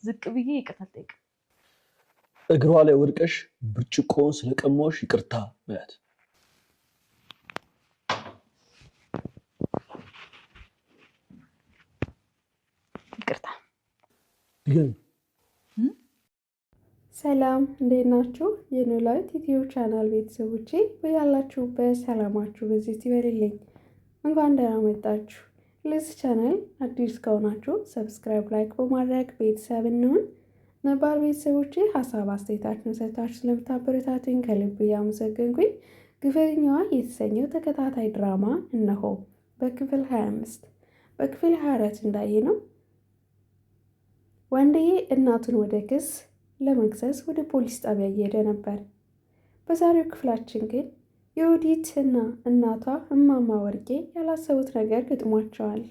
ዝቅ ብዬ ይቅርታ አልጠይቅም። እግሯ ላይ ወድቀሽ ብርጭቆውን ስለቀማሽ ይቅርታ በያት። ይቅርታ ግን ሰላም እንዴት ናችሁ? የኖላዊት ዩቲዩብ ቻናል ቤተሰቦቼ በያላችሁበት ሰላማችሁ በዚህ ይበልልኝ። እንኳን ደህና መጣችሁ። ለዚህ ቻናል አዲስ ከሆናችሁ ሰብስክራይብ፣ ላይክ በማድረግ ቤተሰብ እንሁን። ነባር ቤተሰቦቼ ሀሳብ አስተያየታችሁን ሰጥታችሁ ስለምታበረታቱኝ ከልብ እያመሰገንኩኝ ግፈኛዋ የተሰኘው ተከታታይ ድራማ እነሆ በክፍል 25 በክፍል 24 እንዳየ ነው ወንድዬ እናቱን ወደ ክስ ለመክሰስ ወደ ፖሊስ ጣቢያ እየሄደ ነበር። በዛሬው ክፍላችን ግን የወዲት እና እናቷ እማማ ወርቄ ያላሰቡት ነገር ገጥሟቸዋል።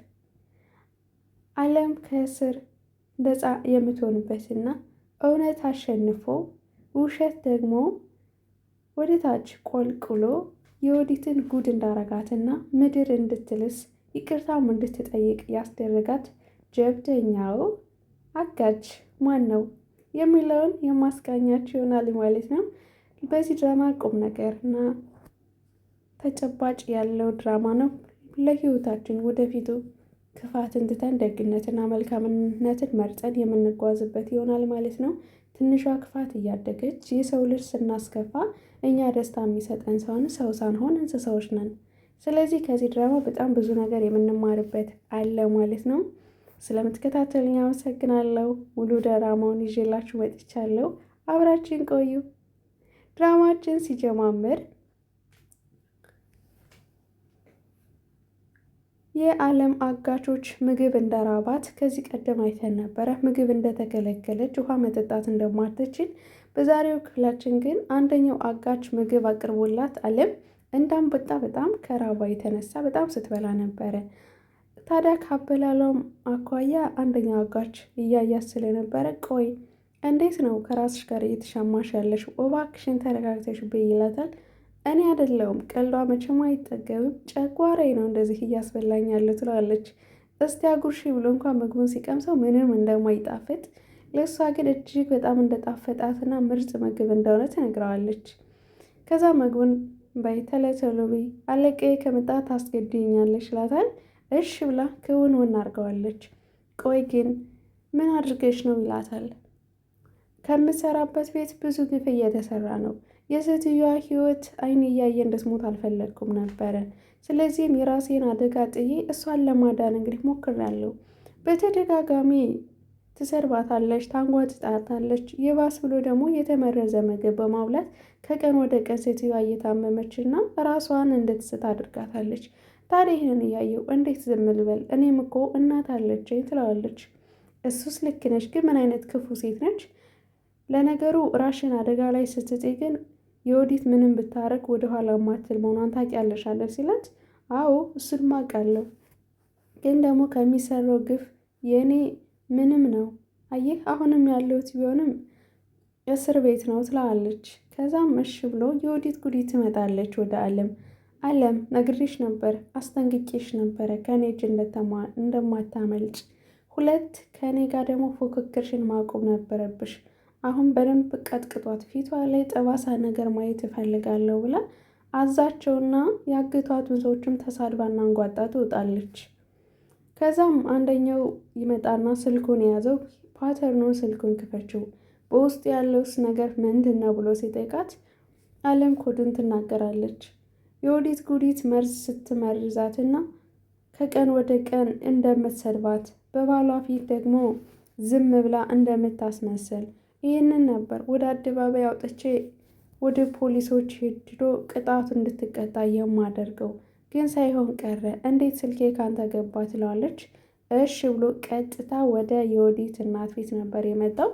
ዓለም ከእስር ነፃ የምትሆንበትና እውነት አሸንፎ ውሸት ደግሞ ወደ ታች ቆልቁሎ የወዲትን ጉድ እንዳረጋትና ምድር እንድትልስ ይቅርታም እንድትጠይቅ ያስደረጋት ጀብደኛው አጋጅ ማን ነው የሚለውን የማስቃኛችሁ ይሆናል ማለት ነው። በዚህ ድራማ ቁም ነገር እና ተጨባጭ ያለው ድራማ ነው። ለህይወታችን ወደፊቱ ክፋትን ትተን ደግነትና መልካምነትን መርጠን የምንጓዝበት ይሆናል ማለት ነው። ትንሿ ክፋት እያደገች የሰው ልጅ ስናስከፋ እኛ ደስታ የሚሰጠን ሰው ሳንሆን እንስሳዎች ነን። ስለዚህ ከዚህ ድራማ በጣም ብዙ ነገር የምንማርበት አለ ማለት ነው። ስለምትከታተሉኝ አመሰግናለሁ። ሙሉ ድራማውን ይዤላችሁ መጥቻለሁ። አብራችን ቆዩ። ድራማችን ሲጀማምር የዓለም አጋቾች ምግብ እንደራባት ከዚህ ቀደም አይተን ነበረ። ምግብ እንደተከለከለች፣ ውሃ መጠጣት እንደማትችል። በዛሬው ክፍላችን ግን አንደኛው አጋች ምግብ አቅርቦላት ዓለም እንዳንበጣ በጣም ከራባ የተነሳ በጣም ስትበላ ነበረ። ታዲያ ካበላሏም አኳያ አንደኛው አጋች እያያት ስለነበረ ቆይ እንዴት ነው ከራስሽ ጋር እየተሻማሽ ያለሽ? እባክሽን ተረጋግተሽ በይ ይላታል። እኔ አይደለሁም ቀልዷ መቼም አይጠገብም፣ ጨጓራዬ ነው እንደዚህ እያስበላኝ ያለው ትለዋለች። እስቲ አጉርሺ ብሎ እንኳን ምግቡን ሲቀምሰው ምንም እንደማይጣፍጥ ለእሷ ግን እጅግ በጣም እንደጣፈጣትና ምርጥ ምግብ እንደሆነ ትነግረዋለች። ከዛ ምግቡን በይ ተለተሎ በይ አለቃዬ ከመጣ ታስገድኛለች ይላታል። እሺ ብላ ክውን አድርገዋለች። ቆይ ግን ምን አድርገሽ ነው ይላታል። ከምሰራበት ቤት ብዙ ግፍ እየተሰራ ነው። የሴትዮዋ ህይወት አይን እያየ እንድትሞት አልፈለግኩም ነበረ። ስለዚህም የራሴን አደጋ ጥዬ እሷን ለማዳን እንግዲህ ሞክሬያለሁ። በተደጋጋሚ ትሰርባታለች፣ ታንጓጥጣታለች። የባስ ብሎ ደግሞ የተመረዘ ምግብ በማብላት ከቀን ወደ ቀን ሴትዮዋ እየታመመችና ራሷን እንድትስት አድርጋታለች። ታዲያ ይህንን እያየው እንዴት ዝም ልበል? እኔም እኮ እናት አለችኝ ትለዋለች። እሱስ ልክ ነች፣ ግን ምን አይነት ክፉ ሴት ነች? ለነገሩ ራሽን አደጋ ላይ ስትጥይ ግን የወዲት ምንም ብታረግ ወደኋላ ማትል መሆኗን ታውቂያለሽ አለ ሲላት፣ አዎ እሱን አውቃለሁ፣ ግን ደግሞ ከሚሰራው ግፍ የእኔ ምንም ነው። አየህ አሁንም ያለሁት ቢሆንም እስር ቤት ነው ትለዋለች። ከዛም እሺ ብሎ የወዲት ጉዲት ትመጣለች ወደ ዓለም። ዓለም ነግሬሽ ነበር፣ አስጠንቅቄሽ ነበረ ከእኔ እጅ እንደማታመልጭ። ሁለት ከእኔ ጋር ደግሞ ፉክክርሽን ማቆም ነበረብሽ። አሁን በደንብ ቀጥቅጧት፣ ፊቷ ላይ ጠባሳ ነገር ማየት እፈልጋለሁ ብላ አዛቸውና ያግቷትን ሰዎችም ተሳድባና አንጓጣ ትወጣለች። ከዛም አንደኛው ይመጣና ስልኩን የያዘው ፓተርኑን ስልኩን ክፈችው፣ በውስጡ ያለውስ ነገር ምንድን ነው ብሎ ሲጠይቃት ዓለም ኮድን ትናገራለች። የወዲት ጉዲት መርዝ ስትመርዛትና ከቀን ወደ ቀን እንደምትሰድባት በባሏ ፊት ደግሞ ዝም ብላ እንደምታስመስል ይህንን ነበር ወደ አደባባይ አውጥቼ ወደ ፖሊሶች ሄድዶ ቅጣቱ እንድትቀጣ የማደርገው፣ ግን ሳይሆን ቀረ። እንዴት ስልኬ ካንተ ገባ ትለዋለች። እሺ ብሎ ቀጥታ ወደ የወዲት እናት ቤት ነበር የመጣው።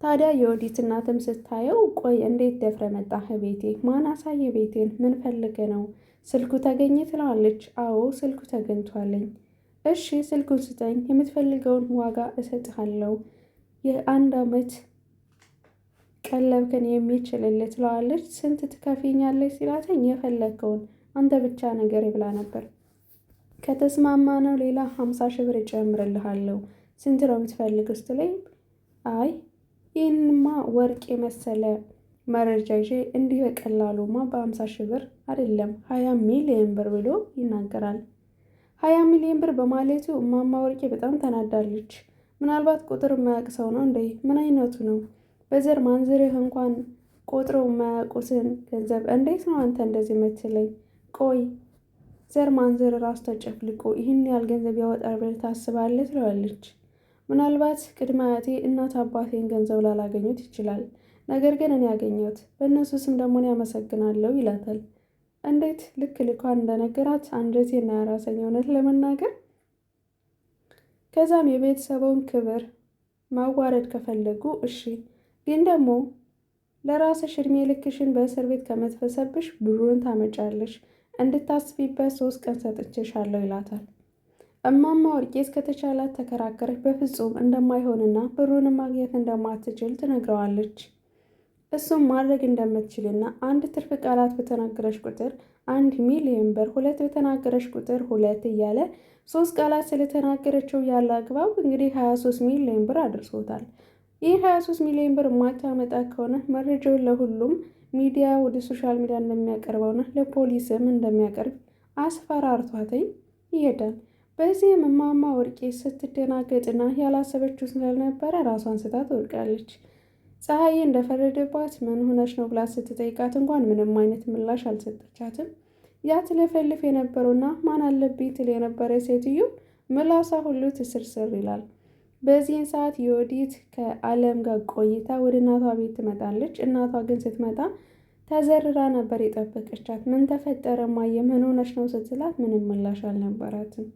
ታዲያ የወዲት እናትም ስታየው ቆይ እንዴት ደፍረ መጣህ ቤቴ? ማን አሳየ ቤቴን? ምን ፈልገ ነው? ስልኩ ተገኘ ትለዋለች። አዎ ስልኩ ተገኝቷለኝ። እሺ ስልኩን ስጠኝ፣ የምትፈልገውን ዋጋ እሰጥሃለሁ፣ የ1 ዓመት ቀለብከን የሚችልልህ ትለዋለች። ስንት ትከፍኛለች ሲላተኝ የፈለግከውን አንተ ብቻ ነገር ብላ ነበር። ከተስማማ ነው ሌላ 50 ሺህ ብር እጨምርልሃለሁ፣ ስንት ነው የምትፈልግ ስትለኝ አይ ይህንማ ወርቅ የመሰለ መረጃ ይዤ እንዲህ በቀላሉማ በ50 ሺህ ብር አይደለም 20 ሚሊዮን ብር ብሎ ይናገራል። 20 ሚሊዮን ብር በማለቱ እማማ ወርቄ በጣም ተናዳለች። ምናልባት ቁጥር የማያውቅ ሰው ነው እንዴ? ምን አይነቱ ነው? በዘር ማንዝርህ እንኳን ቆጥረው የማያውቁትን ገንዘብ እንዴት ነው አንተ እንደዚህ የምትለኝ? ቆይ ዘር ማንዝር ራሱ ተጨፍልቆ ይህን ያህል ገንዘብ ያወጣል ብለህ ታስባለህ? ትለዋለች። ምናልባት ቅድመ አያቴ እናት አባቴን ገንዘብ ላላገኙት ይችላል፣ ነገር ግን እኔ ያገኘሁት በእነሱ ስም ደግሞ እኔ አመሰግናለሁ ይላታል። እንዴት ልክ ልኳን እንደነገራት አንጀቴን ያራሰኝ እውነት ለመናገር። ከዛም የቤተሰቡን ክብር ማዋረድ ከፈለጉ እሺ፣ ግን ደግሞ ለራስሽ እድሜ ልክሽን በእስር ቤት ከመትፈሰብሽ ብሩን ታመጫለሽ፣ እንድታስቢበት 3 ቀን ሰጥቼሻለሁ ይላታል። እማማ ወርቄ እስከተቻላት ተከራከረች። በፍጹም እንደማይሆንና ብሩንም ማግኘት እንደማትችል ትነግረዋለች። እሱም ማድረግ እንደምትችልና አንድ ትርፍ ቃላት በተናገረች ቁጥር 1 ሚሊዮን ብር፣ 2 በተናገረች ቁጥር 2 እያለ 3 ቃላት ስለተናገረችው ያለ አግባብ እንግዲህ 23 ሚሊዮን ብር አድርሶታል። ይህ 23 ሚሊዮን ብር ማታመጣ ከሆነ መረጃውን ለሁሉም ሚዲያ ወደ ሶሻል ሚዲያ እንደሚያቀርበውና ለፖሊስም እንደሚያቀርብ አስፈራርቷትኝ ይሄዳል። በዚህም እማማ ወርቄ ስትደናገጥና ያላሰበችው ስለነበረ ራሷን ስታ ትወድቃለች። ፀሐዬ እንደፈረደባት ምን ሆነች ነው ብላ ስትጠይቃት እንኳን ምንም አይነት ምላሽ አልሰጠቻትም። ያ ትለፈልፍ የነበረውና ማን አለብኝ ትል የነበረ ሴትዮ ምላሷ ሁሉ ትስርስር ይላል። በዚህን ሰዓት የወዲት ከአለም ጋር ቆይታ ወደ እናቷ ቤት ትመጣለች። እናቷ ግን ስትመጣ ተዘርራ ነበር የጠበቀቻት። ምን ተፈጠረ እማዬ ምን ሆነች ነው ስትላት ምንም ምላሽ አልነበራትም።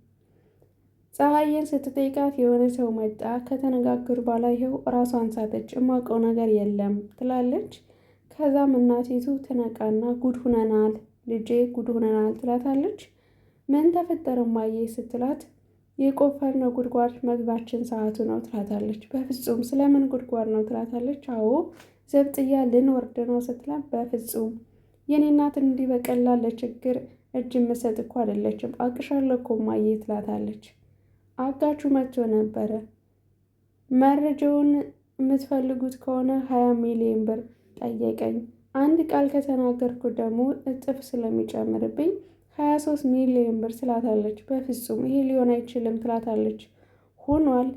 ፀሐይን ስትጠይቃት የሆነ ሰው መጣ፣ ከተነጋገሩ በኋላ ይኸው ራሷን ሳተች፣ እማውቀው ነገር የለም ትላለች። ከዛም እናቲቱ ትነቃና ጉድ ሁነናል ልጄ ጉድ ሁነናል ትላታለች። ምን ተፈጠረ እማዬ ስትላት የቆፈርነው ጉድጓድ መግባችን ሰዓቱ ነው ትላታለች። በፍጹም ስለምን ጉድጓድ ነው ትላታለች። አዎ ዘብጥያ ልንወርድ ነው ስትላት በፍጹም የኔ እናት እንዲህ በቀላል ለችግር እጅ የምሰጥ እኮ አይደለችም፣ አቅሻለሁ እኮ እማዬ ትላታለች። አጋቹ መጥቶ ነበረ። መረጃውን የምትፈልጉት ከሆነ 20 ሚሊዮን ብር ጠየቀኝ። አንድ ቃል ከተናገርኩ ደግሞ እጥፍ ስለሚጨምርብኝ 23 ሚሊዮን ብር ትላታለች። በፍጹም ይሄ ሊሆን አይችልም ትላታለች። ሆኗል፣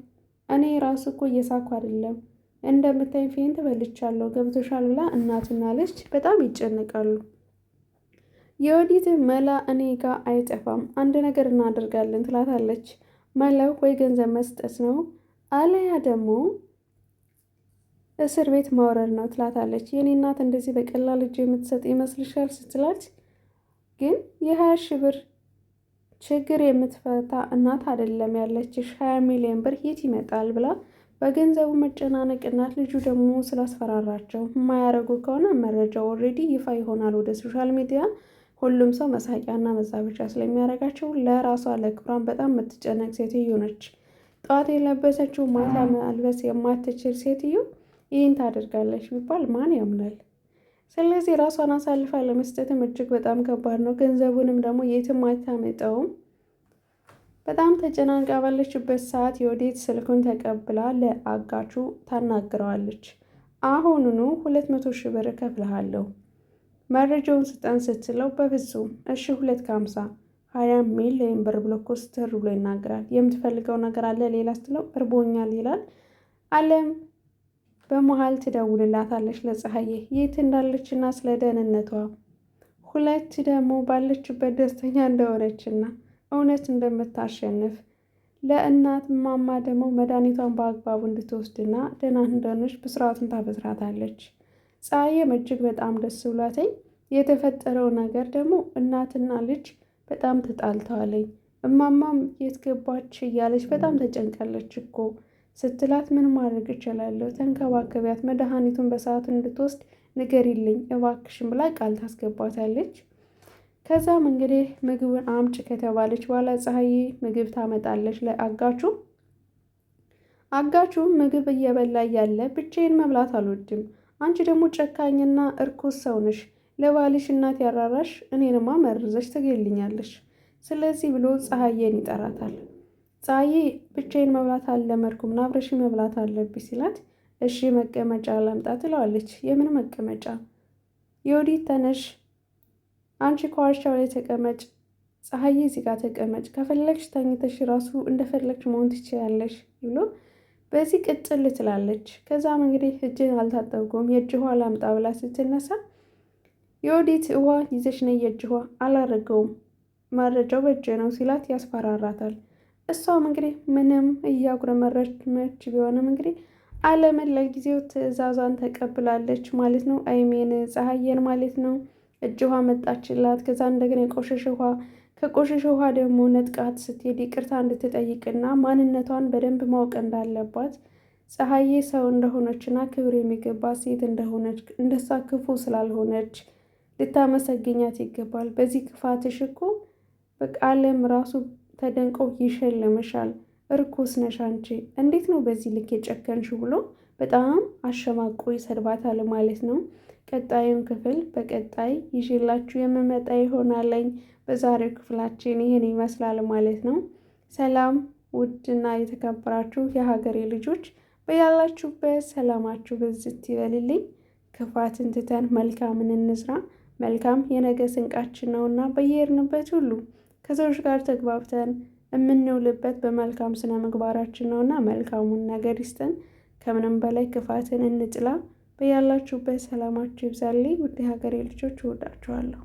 እኔ ራሱ እኮ እየሳኩ አይደለም፣ እንደምታይ ፌንት በልቻለሁ፣ ገብቶሻል ብላ እናትና ልጅ በጣም ይጨነቃሉ። የወዲት መላ እኔ ጋር አይጠፋም፣ አንድ ነገር እናደርጋለን ትላታለች። መላው ወይ ገንዘብ መስጠት ነው አለያ ደግሞ እስር ቤት ማውረድ ነው ትላታለች። የኔ እናት እንደዚህ በቀላል እጅ የምትሰጥ ይመስልሻል ስትላት ግን የ20 ሺህ ብር ችግር የምትፈታ እናት አይደለም ያለችሽ፣ 20 ሚሊዮን ብር የት ይመጣል ብላ በገንዘቡ መጨናነቅ እናት ልጁ ደግሞ ስላስፈራራቸው የማያደርጉ ከሆነ መረጃው ኦልሬዲ ይፋ ይሆናል ወደ ሶሻል ሚዲያ፣ ሁሉም ሰው መሳቂያና መዛበቻ ስለሚያደርጋቸው ለራሷ ለክብሯን በጣም የምትጨነቅ ሴትዮ ነች። ጠዋት የለበሰችው ማታ መልበስ የማትችል ሴትዮ ይህን ታደርጋለች ቢባል ማን ያምናል? ስለዚህ ራሷን አሳልፋ ለመስጠትም እጅግ በጣም ከባድ ነው። ገንዘቡንም ደግሞ የትም አታመጣውም። በጣም ተጨናንቃ ባለችበት ሰዓት የወዴት ስልኩን ተቀብላ ለአጋቹ ታናግረዋለች። አሁኑኑ 200 ሺህ ብር እከፍልሃለሁ መረጃውን ስጠን ስትለው በፍጹም እሺ 250 20 ሚሊዮን ብር ብሎ ኮስተር ብሎ ይናገራል። የምትፈልገው ነገር አለ ሌላ ስትለው እርቦኛል ይላል። አለም በመሀል ትደውልላታለች ለፀሐዬ የት እንዳለችና ስለ ደህንነቷ፣ ሁለት ደግሞ ባለችበት ደስተኛ እንደሆነችና እውነት እንደምታሸንፍ ለእናት ማማ ደግሞ መድኃኒቷን በአግባቡ እንድትወስድና ደህና እንደሆነች ብስራቱን ታበስራታለች። ፀሐዬም እጅግ በጣም ደስ ብሏተኝ የተፈጠረው ነገር ደግሞ እናትና ልጅ በጣም ተጣልተዋለኝ። እማማም የት ገባች እያለች በጣም ተጨንቃለች እኮ ስትላት ምን ማድረግ እችላለሁ? ተንከባከቢያት፣ መድኃኒቱን በሰዓቱ እንድትወስድ ንገሪልኝ እባክሽን ብላ ቃል ታስገባታለች። ከዛም እንግዲህ ምግቡን አምጭ ከተባለች በኋላ ፀሐዬ ምግብ ታመጣለች ለአጋቹ። አጋቹ ምግብ እየበላ እያለ ብቻዬን መብላት አልወድም፣ አንቺ ደግሞ ጨካኝና እርኩስ ሰው ነሽ፣ ለባልሽ እናት ያራራሽ እኔንማ መርዘሽ ትገልኛለሽ፣ ስለዚህ ብሎ ፀሐዬን ይጠራታል። ፀሐዬ ብቻዬን መብላት አልለመድኩም፣ አብረሽ መብላት አለብሽ ሲላት እሺ መቀመጫ ላምጣ ትለዋለች። የምን መቀመጫ? የወዲት ተነሽ፣ አንቺ ከዋሻው ላይ ተቀመጭ፣ ፀሐዬ እዚህ ጋር ተቀመጭ፣ ከፈለግሽ ተኝተሽ ራሱ እንደፈለግሽ መሆን ትችያለሽ ብሎ በዚህ ቅጥል ትላለች። ከዛም እንግዲህ እጅን አልታጠብኩም የእጅ ውሃ ላምጣ ብላ ስትነሳ የወዲት ውሃ ይዘሽ ነይ፣ የእጅ ውሃ አላረገውም መረጃው በእጅ ነው ሲላት ያስፈራራታል። እሷም እንግዲህ ምንም እያጉረመረመች ቢሆንም እንግዲህ አለምን ለጊዜው ትዕዛዟን ተቀብላለች ማለት ነው። አይሜን ፀሐዬን ማለት ነው። እጅ ውሃ መጣችላት። ከዛ እንደገና የቆሸሸ ውሃ፣ ከቆሸሸ ውሃ ደግሞ ነጥቃት ስትሄድ ይቅርታ እንድትጠይቅና ማንነቷን በደንብ ማወቅ እንዳለባት ፀሐዬ ሰው እንደሆነችና ክብር የሚገባት ሴት እንደሆነች እንደሷ ክፉ ስላልሆነች ልታመሰግኛት ይገባል። በዚህ ክፋትሽ እኮ በቃ ዓለም ራሱ ተደንቆ ይሸልምሻል። እርኩስ ነሽ አንቺ፣ እንዴት ነው በዚህ ልክ የጨከንሽ ብሎ በጣም አሸማቆ ይሰድባታል ማለት ነው። ቀጣዩን ክፍል በቀጣይ ይዤላችሁ የምመጣ ይሆናለኝ። በዛሬው ክፍላችን ይህን ይመስላል ማለት ነው። ሰላም ውድና የተከበራችሁ የሀገሬ ልጆች በያላችሁበት ሰላማችሁ ብዝት ይበልልኝ። ክፋትን ትተን መልካምን እንስራ። መልካም የነገ ስንቃችን ነውና በየሄድንበት ሁሉ ከሰዎች ጋር ተግባብተን የምንውልበት በመልካም ስነ ምግባራችን ነውና መልካሙን ነገር ይስጠን። ከምንም በላይ ክፋትን እንጥላ። በያላችሁበት ሰላማችሁ ይብዛልኝ። ውድ ሀገሬ ልጆች እወዳችኋለሁ።